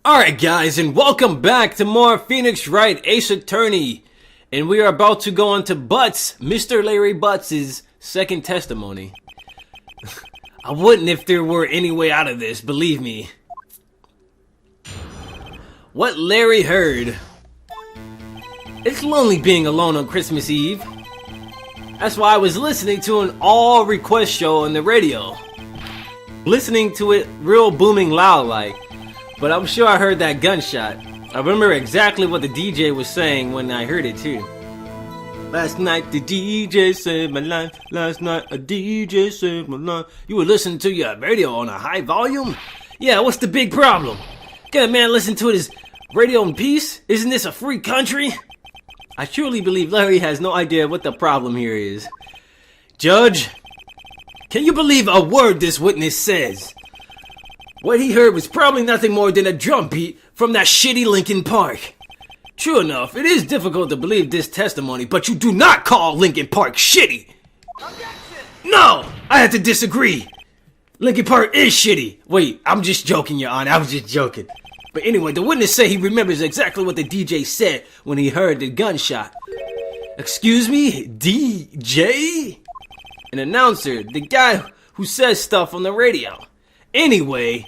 Alright guys, and welcome back to more Phoenix Wright Ace Attorney. And we are about to go on to Butts, Mr. Larry Butts' second testimony. I wouldn't if there were any way out of this, believe me. What Larry heard. It's lonely being alone on Christmas Eve. That's why I was listening to an all-request show on the radio. Listening to it real booming loud like. But I'm sure I heard that gunshot. I remember exactly what the DJ was saying when I heard it too. Last night the DJ saved my life. Last night a DJ saved my life. You were listening to your radio on a high volume? Yeah, what's the big problem? Can a man listen to his radio in peace? Isn't this a free country? I truly believe Larry has no idea what the problem here is. Judge, can you believe a word this witness says? What he heard was probably nothing more than a drum beat from that shitty Linkin Park. True enough, it is difficult to believe this testimony, but you do not call Linkin Park shitty! No! I have to disagree! Linkin Park is shitty! Wait, I'm just joking, Your Honor, I was just joking. But anyway, the witness said he remembers exactly what the DJ said when he heard the gunshot. Excuse me? DJ? An announcer, the guy who says stuff on the radio. Anyway,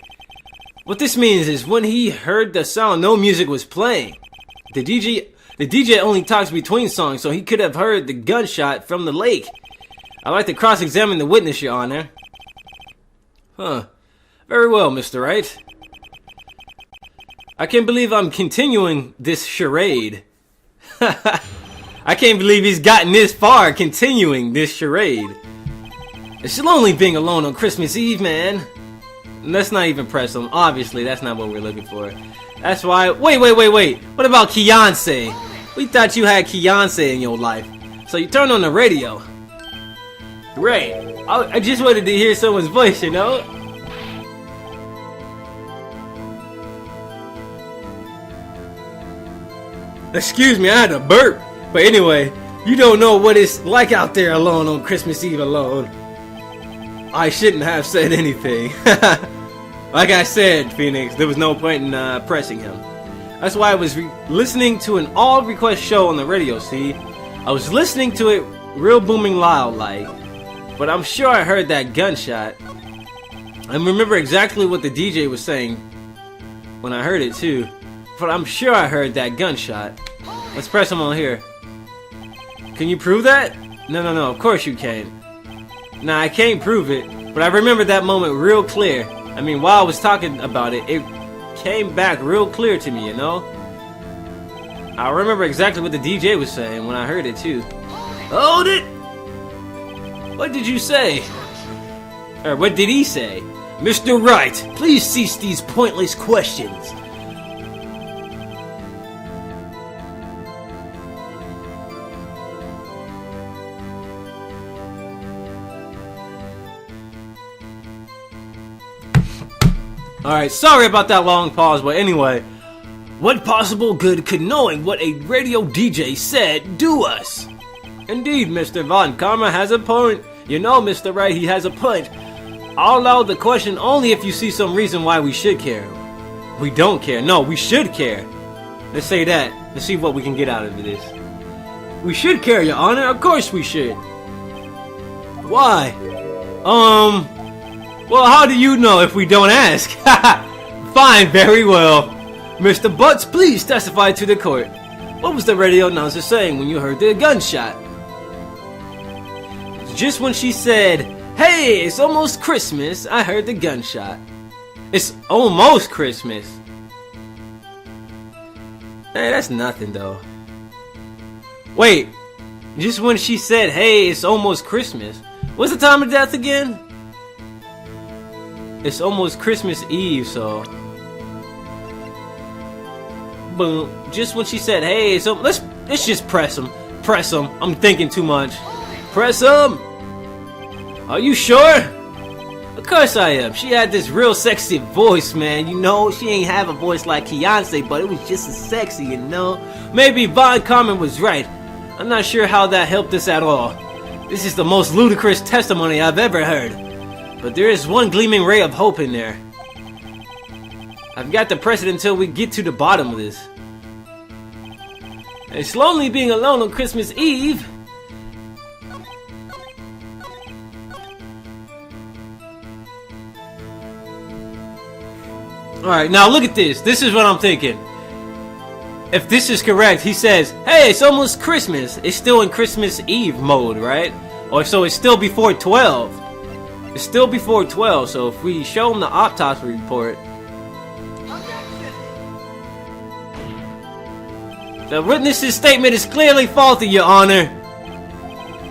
what this means is when he heard the sound, no music was playing. The DJ only talks between songs, so he could have heard the gunshot from the lake. I'd like to cross-examine the witness, Your Honor. Huh. Very well, Mr. Wright. I can't believe I'm continuing this charade. I can't believe he's gotten this far continuing this charade. It's lonely being alone on Christmas Eve, man. Let's not even press him. Obviously, that's not what we're looking for. That's why... Wait. What about Beyonce? We thought you had Beyonce in your life. So you turned on the radio. Great. I just wanted to hear someone's voice, you know? Excuse me, I had a burp. But anyway, you don't know what it's like out there alone on Christmas Eve alone. I shouldn't have said anything. Like I said, Phoenix, there was no point in pressing him. That's why I was listening to an all-request show on the radio, see? I was listening to it real booming loud like. But I'm sure I heard that gunshot. I remember exactly what the DJ was saying when I heard it too. But I'm sure I heard that gunshot. Let's press him on here. Can you prove that? No, of course you can't. Nah, I can't prove it, but I remember that moment real clear. I mean, while I was talking about it, it came back real clear to me, you know? I remember exactly what the DJ was saying when I heard it, too. Hold it! What did you say? Or what did he say? Mr. Wright, please cease these pointless questions. Alright, sorry about that long pause, but anyway, what possible good could knowing what a radio DJ said do us? Indeed, Mr. Von Karma has a point. You know, Mr. Wright, he has a point. I'll allow the question only if you see some reason why we should care. We don't care. No, we should care. Let's say that. Let's see what we can get out of this. We should care, Your Honor. Of course we should. Why? Well, how do you know if we don't ask? Fine, very well. Mr. Butts, please testify to the court. What was the radio announcer saying when you heard the gunshot? Just when she said, "Hey, it's almost Christmas," I heard the gunshot. It's almost Christmas. Hey, that's nothing though. Wait, just when she said, "Hey, it's almost Christmas." What's the time of death again? It's almost Christmas Eve, so boom. Just when she said, "Hey, so let's just press him. Press him." I'm thinking too much. Press him. Are you sure? Of course I am. She had this real sexy voice, man. You know, she ain't have a voice like Beyonce, but it was just as sexy, you know. Maybe Von Carmen was right. I'm not sure how that helped us at all. This is the most ludicrous testimony I've ever heard. But there is one gleaming ray of hope in there. I've got to press it until we get to the bottom of this. It's lonely being alone on Christmas Eve. Alright, now look at this. This is what I'm thinking. If this is correct, he says, hey, it's almost Christmas. It's still in Christmas Eve mode, right? Or so it's still before 12. It's still before 12, so if we show him the autopsy report. The witness's statement is clearly faulty, Your Honor.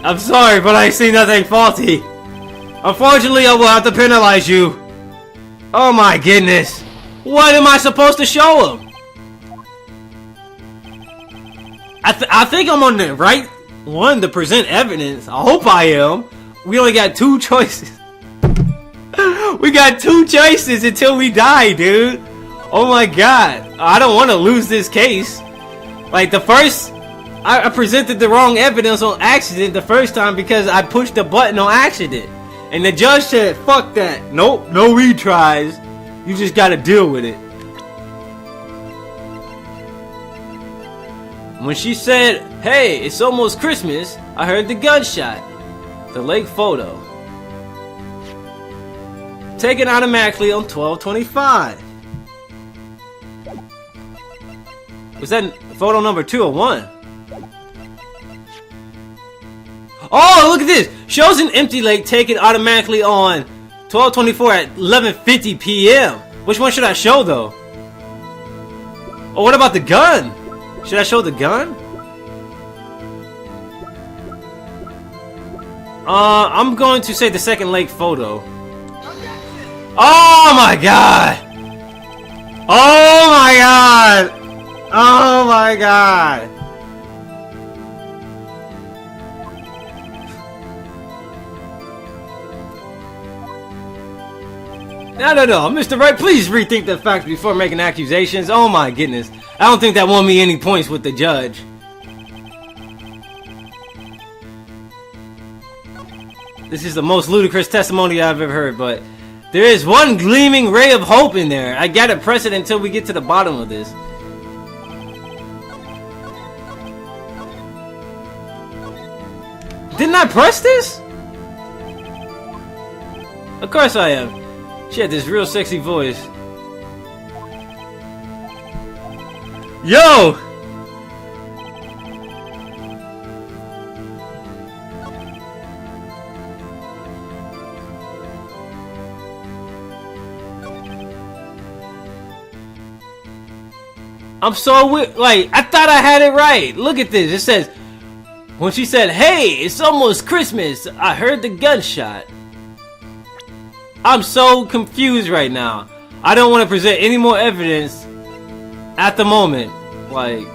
I'm sorry, but I see nothing faulty. Unfortunately, I will have to penalize you. Oh my goodness. What am I supposed to show him? I think I'm on the right one to present evidence. I hope I am. We only got 2 choices. We got 2 choices until we die, dude. Oh my god. I don't want to lose this case. Like the first, I presented the wrong evidence on accident the first time because I pushed the button on accident. And the judge said, fuck that. Nope, no retries. You just gotta deal with it. When she said, hey, it's almost Christmas, I heard the gunshot. The lake photo. Taken automatically on 12/25. Was that photo number 2 or 1? Oh, look at this! Shows an empty lake taken automatically on 12/24 at 11:50 p.m. Which one should I show though? Oh, what about the gun? Should I show the gun? I'm going to say the second lake photo. Oh my god! Oh my god! Oh my god! No, Mr. Wright, please rethink the facts before making accusations. Oh my goodness. I don't think that won me any points with the judge. This is the most ludicrous testimony I've ever heard, but there is one gleaming ray of hope in there. I gotta press it until we get to the bottom of this. Didn't I press this? Of course I am. She had this real sexy voice. Yo! I'm so weird. Like, I thought I had it right. Look at this. It says, when she said, hey, it's almost Christmas, I heard the gunshot. I'm so confused right now. I don't want to present any more evidence at the moment. Like,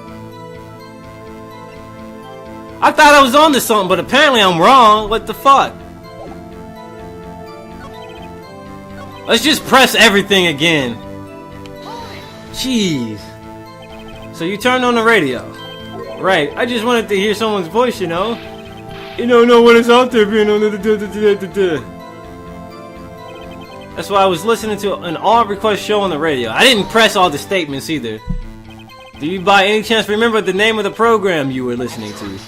I thought I was on to something, but apparently I'm wrong. What the fuck? Let's just press everything again. Jeez. So you turned on the radio. Right. I just wanted to hear someone's voice, you know. You don't know what is out there being on the. That's why I was listening to an all request show on the radio. I didn't press all the statements either. Do you by any chance remember the name of the program you were listening to?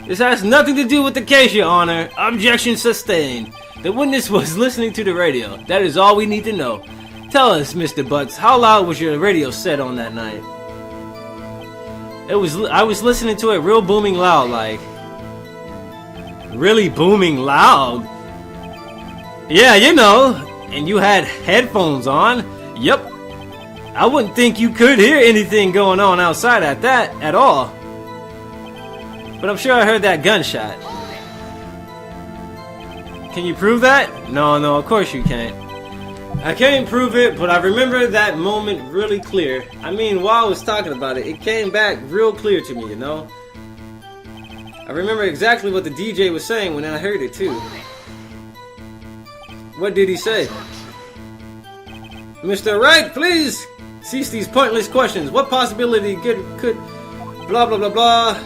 This has nothing to do with the case, Your Honor. Objection sustained. The witness was listening to the radio. That is all we need to know. Tell us, Mr. Butts, how loud was your radio set on that night? I was listening to it real booming loud, like. Really booming loud? Yeah, you know, and you had headphones on. Yep. I wouldn't think you could hear anything going on outside at all. But I'm sure I heard that gunshot. Can you prove that? No, of course you can't. I can't prove it, but I remember that moment really clear. I mean, while I was talking about it, it came back real clear to me, you know? I remember exactly what the DJ was saying when I heard it, too. What did he say? Mr. Wright, please cease these pointless questions. What possibility could blah blah blah blah.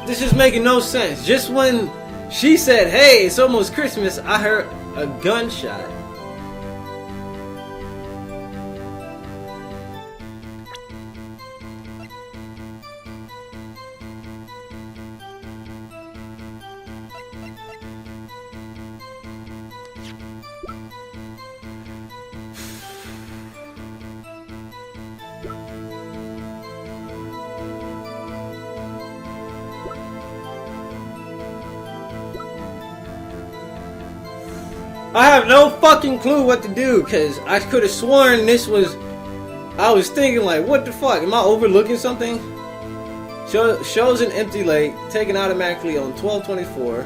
This is making no sense. Just when she said, hey, it's almost Christmas, I heard a gunshot. I have no fucking clue what to do, because I could have sworn this was... I was thinking like, what the fuck? Am I overlooking something? Shows an empty lake, taken automatically on 12/24.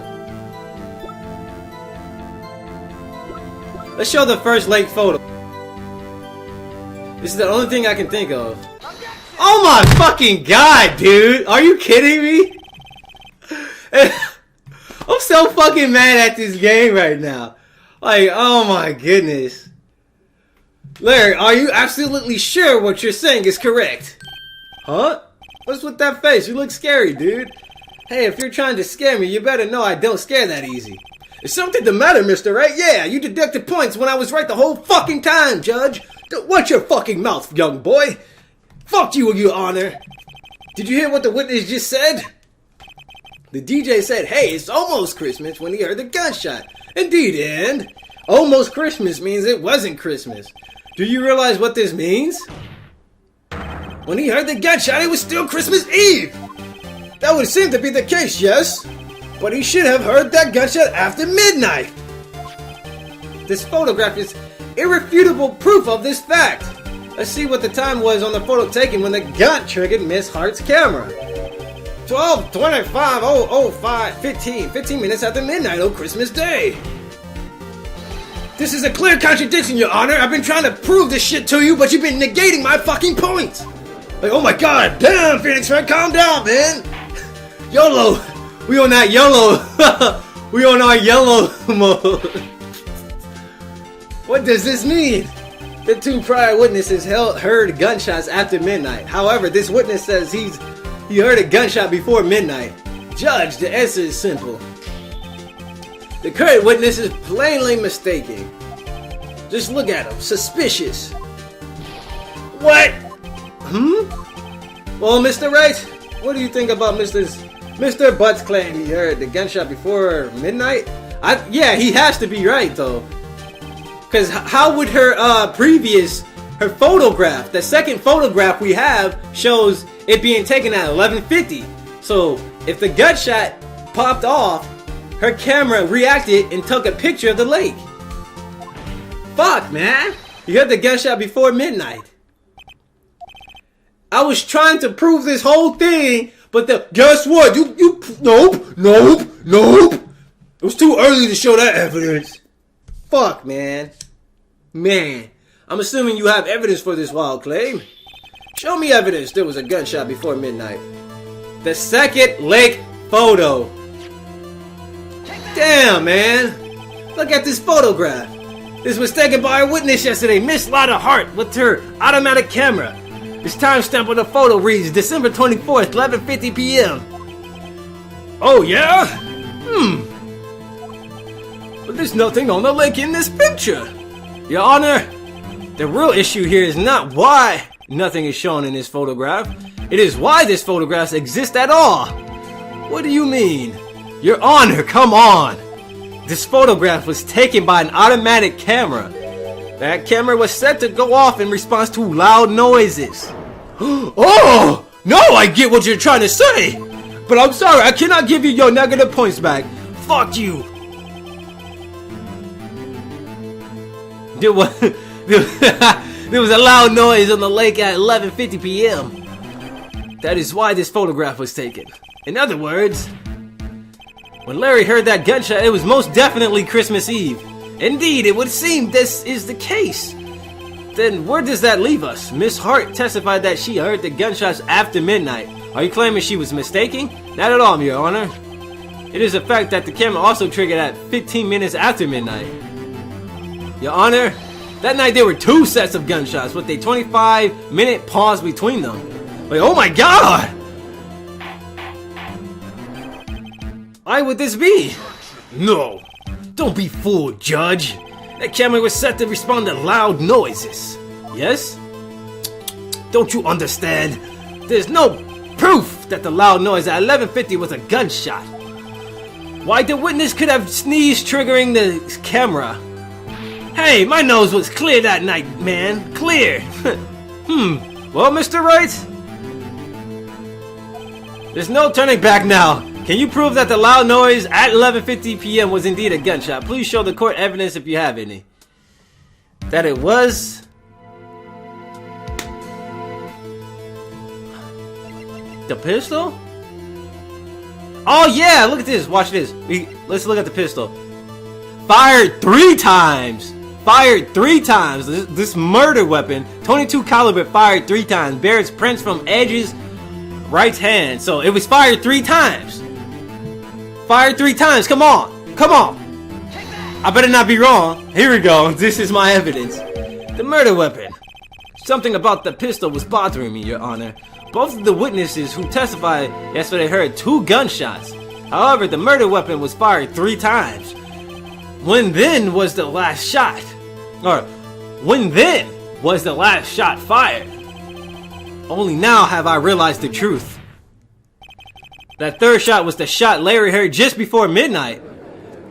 Let's show the first lake photo. This is the only thing I can think of. Oh my fucking god, dude! Are you kidding me? I'm so fucking mad at this game right now. Like, oh my goodness. Larry, are you absolutely sure what you're saying is correct? Huh? What's with that face? You look scary, dude. Hey, if you're trying to scare me, you better know I don't scare that easy. Is something the matter, Mr. Wright? Yeah, you deducted points when I was right the whole fucking time, Judge. Watch your fucking mouth, young boy. Fuck you, Your Honor. Did you hear what the witness just said? The DJ said, hey, it's almost Christmas when he heard the gunshot. Indeed, and almost Christmas means it wasn't Christmas. Do you realize what this means? When he heard the gunshot, it was still Christmas Eve. That would seem to be the case, yes. But he should have heard that gunshot after midnight. This photograph is irrefutable proof of this fact. Let's see what the time was on the photo taken when the gun triggered Miss Hart's camera. 15 minutes after midnight on Christmas Day. This is a clear contradiction, Your Honor. I've been trying to prove this shit to you, but you've been negating my fucking points. Like, oh my god, damn, Phoenix Wright, calm down, man. YOLO, we on that YOLO. We on our YOLO mode. What does this mean? The two prior witnesses heard gunshots after midnight. However, this witness says he heard a gunshot before midnight. Judge, the answer is simple. The current witness is plainly mistaken. Just look at him. Suspicious. What? Well, Mr. Wright, what do you think about Mr. Butt's claim he heard the gunshot before midnight? Yeah, he has to be right, though. Because how would her photograph, the second photograph we have, shows it being taken at 11:50. So if the gunshot popped off, her camera reacted and took a picture of the lake. Fuck, man. You heard the gunshot before midnight. I was trying to prove this whole thing, but guess what? Nope. It was too early to show that evidence. Fuck, man. I'm assuming you have evidence for this wild claim. Show me evidence there was a gunshot before midnight. The second lake photo. Damn, man. Look at this photograph. This was taken by a witness yesterday, Miss Sir-lionhart, with her automatic camera. This timestamp on the photo reads December 24th, 11:50 p.m. Oh, yeah? But there's nothing on the lake in this picture. Your Honor, the real issue here is not why nothing is shown in this photograph. It is why this photograph exists at all. What do you mean? Your Honor, come on. This photograph was taken by an automatic camera. That camera was set to go off in response to loud noises. Oh! No, I get what you're trying to say! But I'm sorry, I cannot give you your negative points back. Fuck you! There was a loud noise on the lake at 11:50 p.m. That is why this photograph was taken. In other words, when Larry heard that gunshot, it was most definitely Christmas Eve. Indeed, it would seem this is the case. Then where does that leave us? Miss Hart testified that she heard the gunshots after midnight. Are you claiming she was mistaken? Not at all, Your Honor. It is a fact that the camera also triggered at 15 minutes after midnight. Your Honor, that night there were two sets of gunshots with a 25-minute pause between them. Like, oh my god! Why would this be? No, don't be fooled, Judge. That camera was set to respond to loud noises. Yes? Don't you understand? There's no proof that the loud noise at 11:50 was a gunshot. Why, the witness could have sneezed, triggering the camera. Hey, my nose was clear that night, man. Clear. Well, Mr. Wright? There's no turning back now. Can you prove that the loud noise at 11:50 p.m. was indeed a gunshot? Please show the court evidence if you have any. That it was... the pistol? Oh yeah, look at this. Watch this. Let's look at the pistol. Fired 3 times. Fired 3 times. This murder weapon, 22 caliber, fired 3 times. Bears prints from Edge's right hand. So it was fired 3 times. Fired 3 times. Come on. Come on. I better not be wrong. Here we go. This is my evidence. The murder weapon. Something about the pistol was bothering me, Your Honor. Both of the witnesses who testified yesterday heard 2 gunshots. However, the murder weapon was fired 3 times. When then was the last shot? Or, when then was the last shot fired? Only now have I realized the truth. That 3rd shot was the shot Larry heard just before midnight.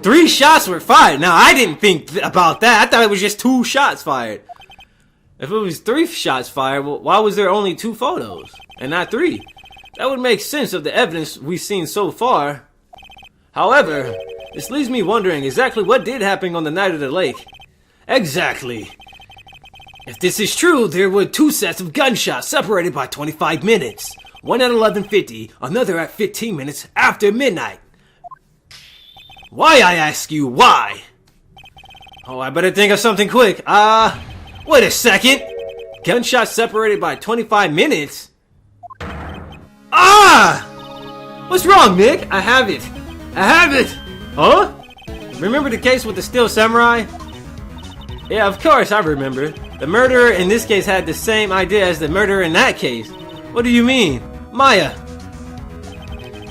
3 shots were fired. Now, I didn't think about that. I thought it was just 2 shots fired. If it was 3 shots fired, well, why was there only 2 photos and not 3? That would make sense of the evidence we've seen so far. However, this leaves me wondering exactly what did happen on the night of the lake. Exactly. If this is true, there were 2 sets of gunshots separated by 25 minutes. One at 11:50, another at 15 minutes after midnight. Why, I ask you, why? Oh, I better think of something quick. Wait a second. Gunshots separated by 25 minutes? What's wrong, Nick? I have it. Huh? Remember the case with the Steel Samurai? Yeah, of course I remember. The murderer in this case had the same idea as the murderer in that case. What do you mean? Maya.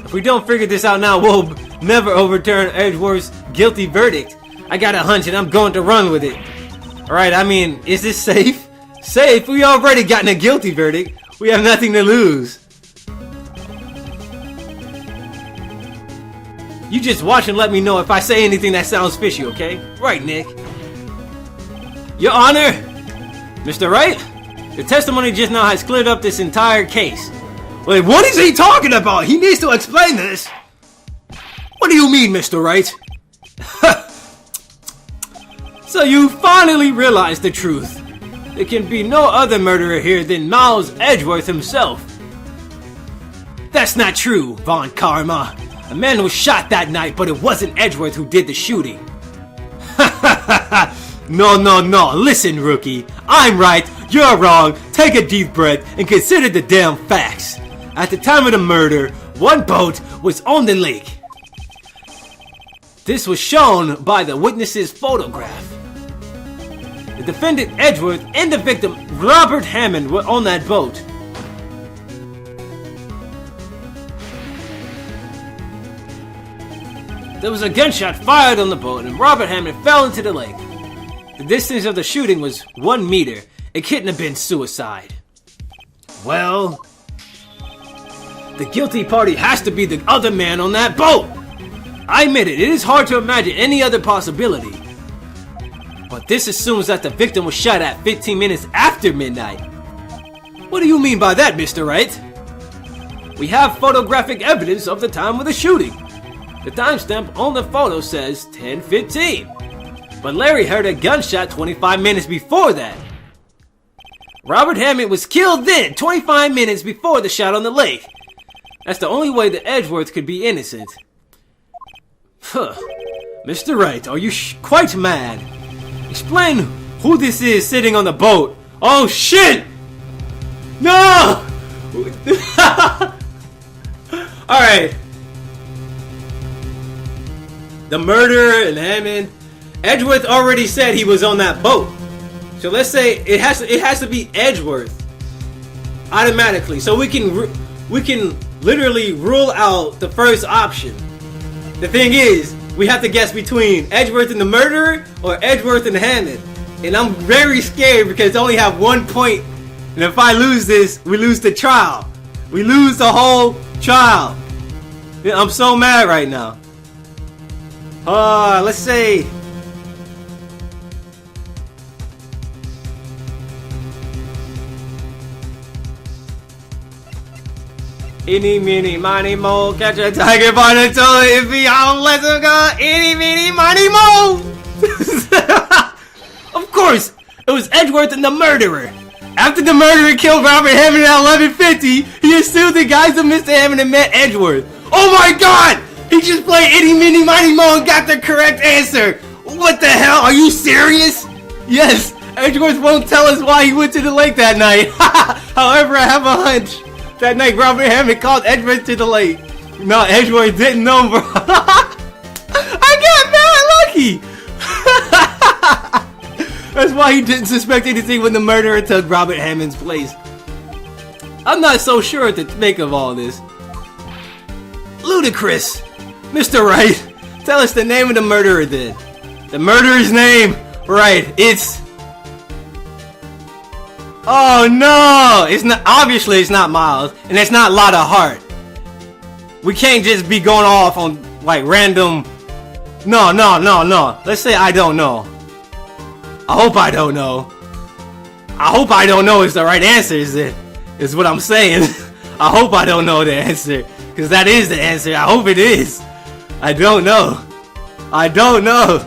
If we don't figure this out now, we'll never overturn Edgeworth's guilty verdict. I got a hunch and I'm going to run with it. Alright, I mean, is this safe? Safe? We already gotten a guilty verdict. We have nothing to lose. You just watch and let me know if I say anything that sounds fishy, okay? Right, Nick. Your Honor, Mr. Wright, the testimony just now has cleared up this entire case. Wait, what is he talking about? He needs to explain this. What do you mean, Mr. Wright? So you finally realized the truth. There can be no other murderer here than Miles Edgeworth himself. That's not true, Von Karma. A man was shot that night, but it wasn't Edgeworth who did the shooting. No. Listen, rookie. I'm right, you're wrong. Take a deep breath and consider the damn facts. At the time of the murder, 1 boat was on the lake. This was shown by the witness's photograph. The defendant Edgeworth and the victim Robert Hammond were on that boat. There was a gunshot fired on the boat and Robert Hammond fell into the lake. The distance of the shooting was 1 meter. It couldn't have been suicide. Well, the guilty party has to be the other man on that boat. I admit it is hard to imagine any other possibility. But this assumes that the victim was shot at 15 minutes after midnight. What do you mean by that, Mr. Wright? We have photographic evidence of the time of the shooting. The timestamp on the photo says 10:15. But Larry heard a gunshot 25 minutes before that. Robert Hammond was killed then, 25 minutes before the shot on the lake. That's the only way that Edgeworth could be innocent. Mr. Wright, are you quite mad? Explain who this is sitting on the boat. Oh shit! No! Alright. The murderer and Hammond. Edgeworth already said he was on that boat. So let's say it has to be Edgeworth automatically. So we can literally rule out the first option. The thing is, we have to guess between Edgeworth and the murderer or Edgeworth and Hammond. And I'm very scared because I only have 1 point. And if I lose this, we lose the trial. We lose the whole trial. I'm so mad right now. Let's say. Eeny, meeny, miny, mo, catch a tiger by the toe if he out, let him go. Eeny, meeny, miny, mo. Of course, it was Edgeworth and the murderer. After the murderer killed Robert Hammond at 11:50, he assumed the guys of Mr. Hammond and met Edgeworth. Oh my god! He just played Itty Meeny Miny Mo and got the correct answer! What the hell? Are you serious? Yes, Edgeworth won't tell us why he went to the lake that night. However, I have a hunch. That night, Robert Hammond called Edgeworth to the lake. No, Edgeworth didn't know, bro. I got mad lucky! That's why he didn't suspect anything when the murderer took Robert Hammond's place. I'm not so sure what to make of all this. Ludicrous! Mr. Wright, tell us the name of the murderer then. The murderer's name? Right, it's... Oh no! It's not. Obviously it's not Miles, and it's not Lotta Hart. We can't just be going off on like random... No. Let's say I don't know. I hope I don't know. I hope I don't know is the right answer, is what I'm saying. I hope I don't know the answer. Because that is the answer. I hope it is. I don't know. I don't know.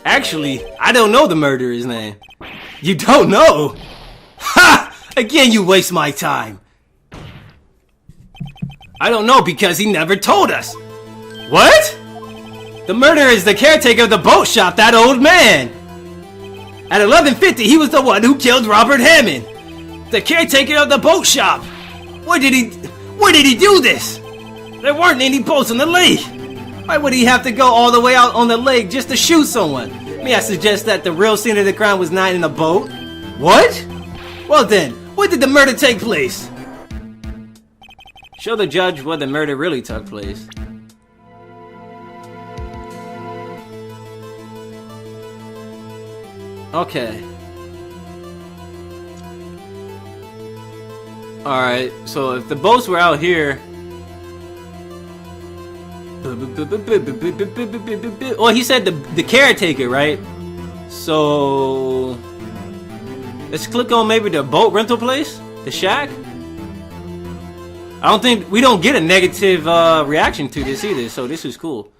Actually, I don't know the murderer's name. You don't know? Ha! Again, you waste my time. I don't know because he never told us. What? The murderer is the caretaker of the boat shop, that old man. At 11:50, he was the one who killed Robert Hammond. The caretaker of the boat shop. Where did he do this? There weren't any boats on the lake. Why would he have to go all the way out on the lake just to shoot someone? May I suggest that the real scene of the crime was not in a boat? What? Well then, where did the murder take place? Show the judge where the murder really took place. Okay. Alright, so if the boats were out here... Well, he said the caretaker, right? So... Let's click on maybe the boat rental place? The shack? We don't get a negative reaction to this either, so this is cool.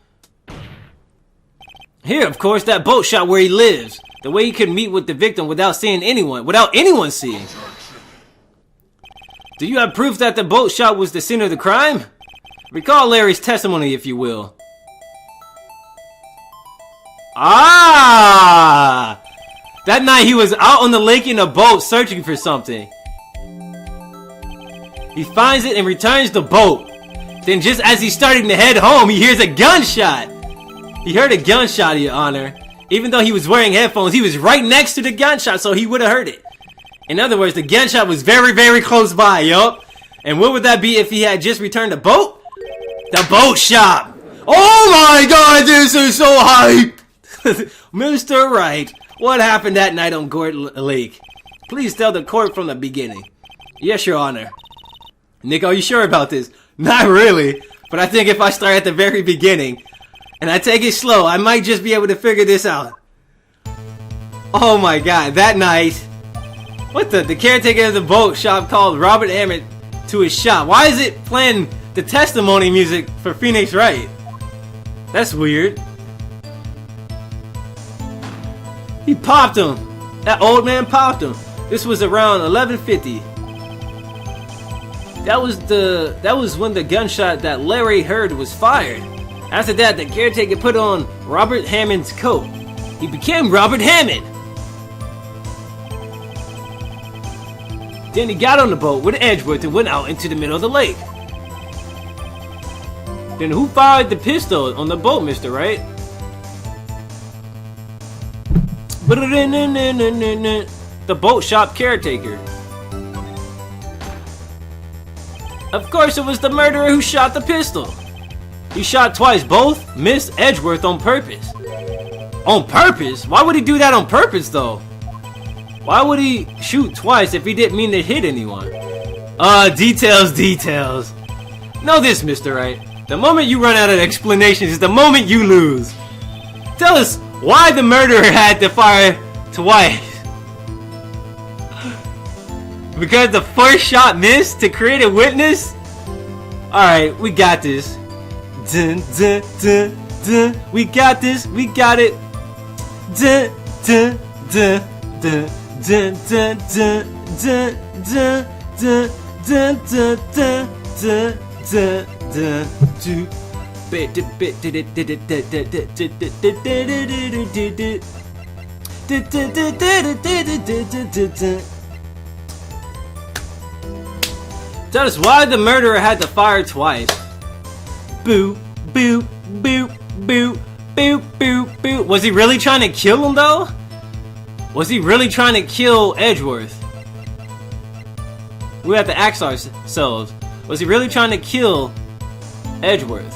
Here, of course, that boat shop where he lives. The way he could meet with the victim without seeing anyone, without anyone seeing. Do you have proof that the boat shop was the scene of the crime? Recall Larry's testimony, if you will. Ah! That night he was out on the lake in a boat searching for something. He finds it and returns the boat. Then just as he's starting to head home, he hears a gunshot. He heard a gunshot, Your Honor. Even though he was wearing headphones, he was right next to the gunshot, so he would have heard it. In other words, the gunshot was very, very close by, yup. And what would that be if he had just returned the boat? The boat shop. Oh my god, this is so hype! Mr. Wright, what happened that night on Gort Lake? Please tell the court from the beginning. Yes, Your Honor. Nick, are you sure about this? Not really, but I think if I start at the very beginning, and I take it slow, I might just be able to figure this out. Oh my god, that night... What the caretaker of the boat shop called Robert Hammond to his shop. Why is it playing the testimony music for Phoenix Wright? That's weird. He popped him. That old man popped him. This was around 11:50. That was when the gunshot that Larry heard was fired. After that, the caretaker put on Robert Hammond's coat. He became Robert Hammond. Then he got on the boat with Edgeworth and went out into the middle of the lake. Then who fired the pistol on the boat, Mr. Wright? The boat shop caretaker. Of course it was the murderer who shot the pistol. He shot twice, both missed Edgeworth on purpose. On purpose? Why would he do that on purpose, though? Why would he shoot twice if he didn't mean to hit anyone? Details. Know this, Mr. Wright. The moment you run out of explanations is the moment you lose. Tell us why the murderer had to fire twice. Because the first shot missed to create a witness? Alright, we got this. Dun, dun, dun, dun. We got this, we got it. Dun, dun, dun, dun, dun, dun, dun, dun, dun, dun, dun, dun, dun, dun, dun, dun, dun. Tell us why the murderer had to fire twice. Boo, boo, boo, boo, boo, boo, boo. Was he really trying to kill him though? Was he really trying to kill Edgeworth? We have to ask ourselves. Was he really trying to kill Edgeworth?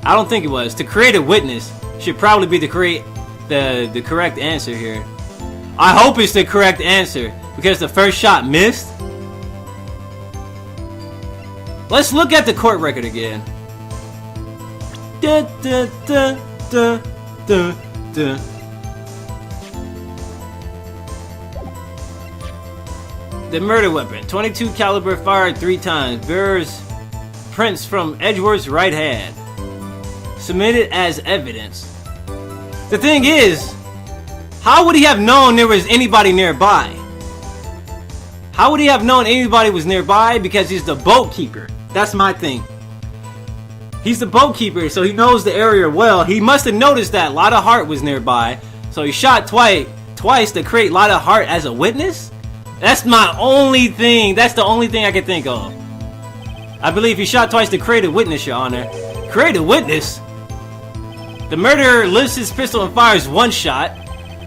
I don't think it was. To create a witness should probably be the correct answer here. I hope it's the correct answer because the first shot missed. Let's look at the court record again. Dun, dun, dun, dun, dun, dun. The murder weapon, 22 caliber, fired 3 times. Bears prints from Edgeworth's right hand. Submitted as evidence. The thing is, how would he have known there was anybody nearby? How would he have known anybody was nearby? Because he's the boat keeper. That's my thing. He's the boat keeper, so he knows the area well. He must have noticed that Sirlionhart was nearby, so he shot twice to create Sirlionhart as a witness? That's my only thing. That's the only thing I can think of. I believe he shot twice to create a witness, Your Honor. Create a witness? The murderer lifts his pistol and fires 1 shot.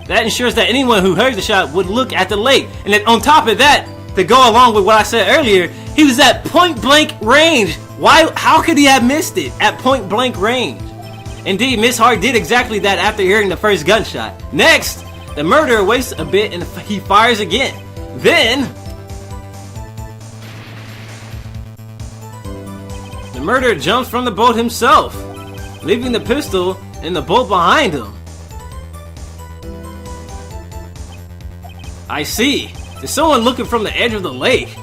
That ensures that anyone who heard the shot would look at the lake. And then on top of that, to go along with what I said earlier, he was at point blank range. Why? How could he have missed it at point blank range? Indeed, Miss Hart did exactly that after hearing the first gunshot. Next, the murderer waits a bit and he fires again. Then, the murderer jumps from the boat himself, leaving the pistol in the boat behind him. I see. To someone looking from the edge of the lake,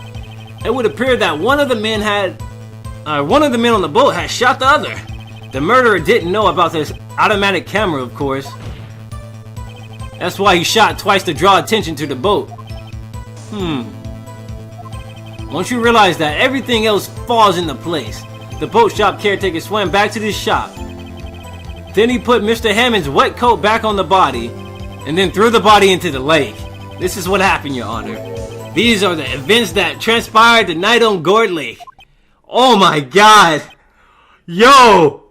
it would appear that one of the men on the boat had shot the other. The murderer didn't know about this automatic camera, of course. That's why he shot twice to draw attention to the boat. Once you realize that, everything else falls into place. The boat shop caretaker swam back to the shop. Then he put Mr. Hammond's wet coat back on the body, and then threw the body into the lake. This is what happened, Your Honor. These are the events that transpired the night on Gourd Lake. Oh my god. Yo!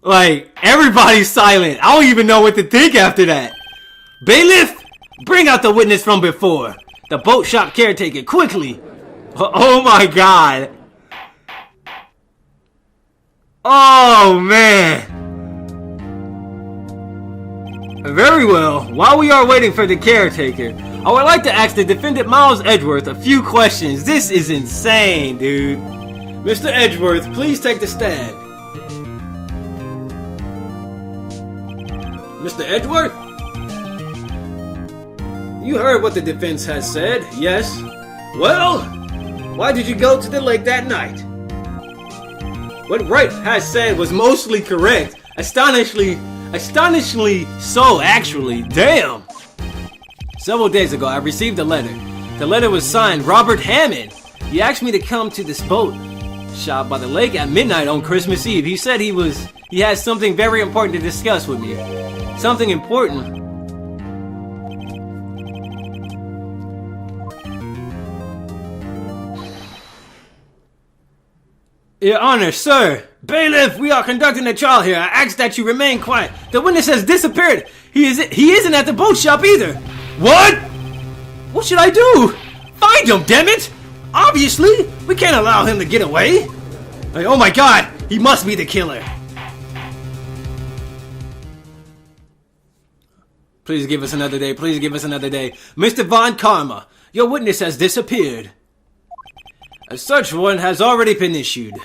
Like, everybody's silent. I don't even know what to think after that. Bailiff, bring out the witness from before. The boat shop caretaker, quickly. Oh my god. Oh man. Very well. While we are waiting for the caretaker, I would like to ask the defendant Miles Edgeworth a few questions. This is insane, dude. Mr. Edgeworth, please take the stand. Mr. Edgeworth? You heard what the defense has said, yes? Well, why did you go to the lake that night? What Wright has said was mostly correct. Astonishingly so, actually. Damn! Several days ago, I received a letter. The letter was signed Robert Hammond. He asked me to come to this boat shop by the lake at midnight on Christmas Eve. He said he had something very important to discuss with me. Something important. Your Honor, sir. Bailiff, we are conducting a trial here. I ask that you remain quiet. The witness has disappeared. He isn't at the boat shop either. What? What should I do? Find him, damn it! Obviously, we can't allow him to get away. Like, oh my god, He must be the killer. Please give us another day. Please give us another day. Mr. Von Karma, your witness has disappeared. A search warrant has already been issued.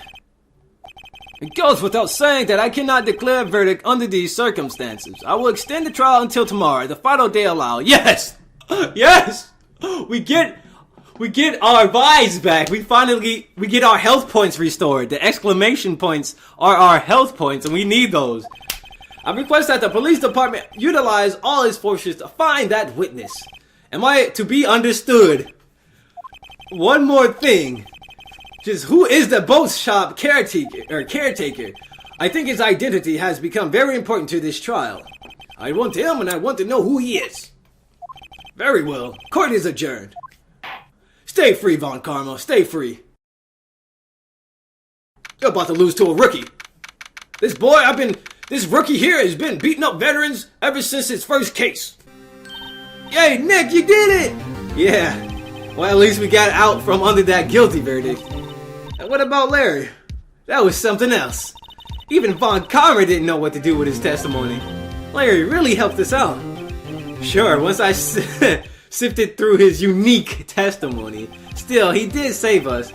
It goes without saying that I cannot declare a verdict under these circumstances. I will extend the trial until tomorrow, the final day allowed. Yes! Yes! We get our vibes back. We get our health points restored. The exclamation points are our health points, and we need those. I request that the police department utilize all its forces to find that witness. Am I to be understood? One more thing. Just who is the boat shop caretaker? I think his identity has become very important to this trial. I want him and I want to know who he is. Very well. Court is adjourned. Stay free, Von Karma. Stay free. You're about to lose to a rookie. This rookie here has been beating up veterans ever since his first case. Yay, Nick, you did it! Yeah. Well, at least we got out from under that guilty verdict. And what about Larry? That was something else. Even Von Karma didn't know what to do with his testimony. Larry really helped us out. Sure, once I sifted through his unique testimony, still, he did save us.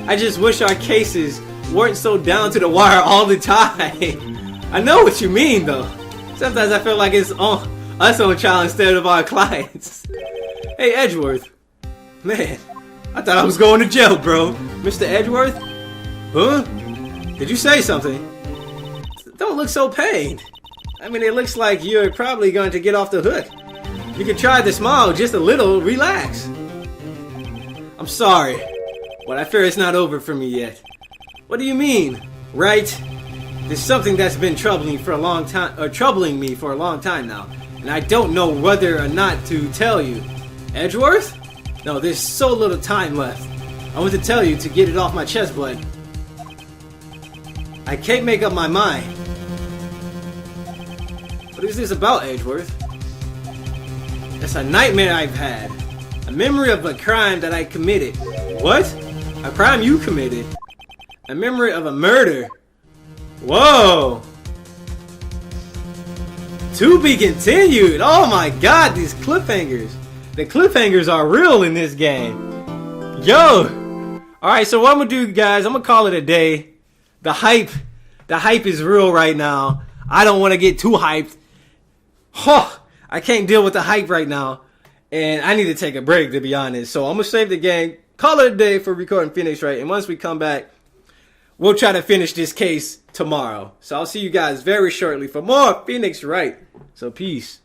I just wish our cases weren't so down to the wire all the time. I know what you mean, though. Sometimes I feel like it's us on trial instead of our clients. Hey, Edgeworth. Man, I thought I was going to jail, bro. Mr. Edgeworth? Huh? Did you say something? Don't look so pained. I mean, it looks like you're probably going to get off the hook. You can try to smile just a little, relax. I'm sorry, but I fear it's not over for me yet. What do you mean, right? There's something that's been troubling me for a long time now, and I don't know whether or not to tell you. Edgeworth? No, there's so little time left. I want to tell you to get it off my chest, but I can't make up my mind. What is this about, Edgeworth? It's a nightmare I've had. A memory of a crime that I committed. What? A crime you committed? A memory of a murder? Whoa! To be continued! Oh my god, these cliffhangers! The cliffhangers are real in this game. Yo! Alright, so what I'm gonna do, guys, I'm gonna call it a day. The hype is real right now. I don't want to get too hyped. I can't deal with the hype right now. And I need to take a break, to be honest. So I'm gonna save the game, call it a day for recording Phoenix Wright. And once we come back, we'll try to finish this case tomorrow. So I'll see you guys very shortly for more Phoenix Wright. So peace.